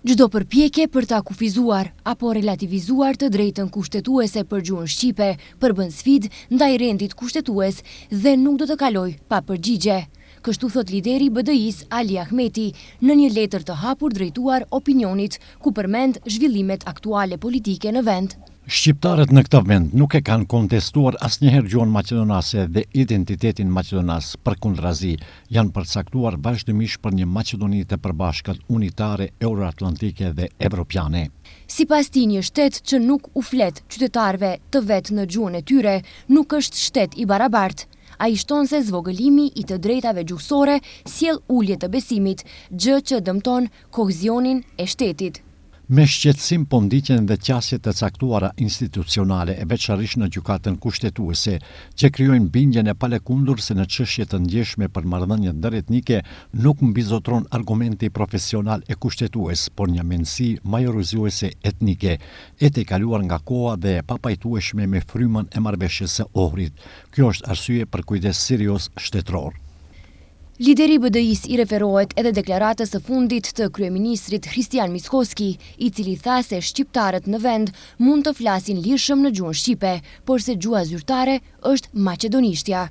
Çdo përpjekje për ta kufizuar apo relativizuar të drejtën kushtetuese për gjuhën shqipe përbën sfidë ndaj rendit kushtetues dhe nuk do të kalojë pa përgjigje. Kështu thot lideri i BDI-s Ali Ahmeti në një letër të hapur drejtuar opinionit ku përmend zhvillimet aktuale politike në vend. Shqiptarët në këtë vend nuk e kanë kontestuar asnjëherë gjuhën maqedonase dhe identitetin maqedonas, përkundrazi janë përcaktuar vazhdimisht për një Maqedoni të përbashkët unitare, euroatlantike dhe evropiane. Sipas tij, një shtet që nuk u flet qytetarëve të vet në gjuhën e tyre nuk është shtet i barabartë. Ai shton se zvogëlimi i të drejtave gjuhësore sjell ulje të besimit, gjë që dëmton kohezionin e shtetit. Me shqetësim po ndiqen dhe qasje të caktuara institucionale e veçanërisht në gjykatën kushtetuese, që krijojnë bindjen e palekundur se në çështje të ndjeshme për marrëdhënie ndëretnike nuk mbizotron argumenti profesional e kushtetues, por një mendësi majorizuese etnike, e tejkaluar nga koha dhe e papajtueshme me frymën e marrëveshjes së Ohrit. Kjo është arsye për kujdes serioz shtetëror. Lideri i BDI-s i referohet edhe deklaratës së fundit të kryeministrit Hristijan Mickoski, i cili tha se shqiptarët në vend mund të flasin lirshëm në gjuhën shqipe, por se gjuha zyrtare është maqedonishtja.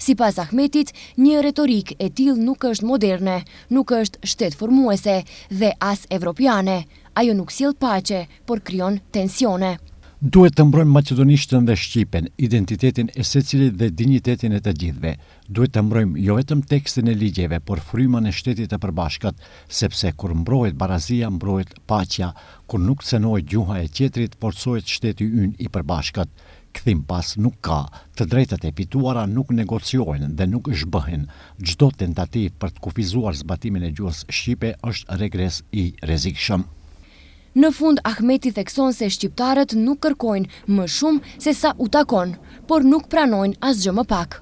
Sipas Ahmetit, një retorik e tillë nuk është moderne, nuk është shtetformuese dhe as evropiane. Ajo nuk sjell paqe, por krijon tensione. Duhet të mbrojmë maqedonishtën dhe shqipen, identitetin e secilit dhe dinjitetin e të gjithëve. Duhet të mbrojmë jo vetëm tekstin e ligjeve, por frymën e shtetit të përbashkët, sepse kur mbrohet barazia, mbrohet paqja, kur nuk cenohet gjuha e tjetrit, forcohet shteti ynë i përbashkët. Kthim pas nuk ka, të drejtat e fituara nuk negociohen dhe nuk zhbëhen. Çdo tentativë për të kufizuar zbatimin e gjuhës shqipe është regres i rrezikshëm. Në fund, Ahmeti thekson se shqiptarët nuk kërkojnë më shumë se sa u takon, por nuk pranojnë asgjë më pak.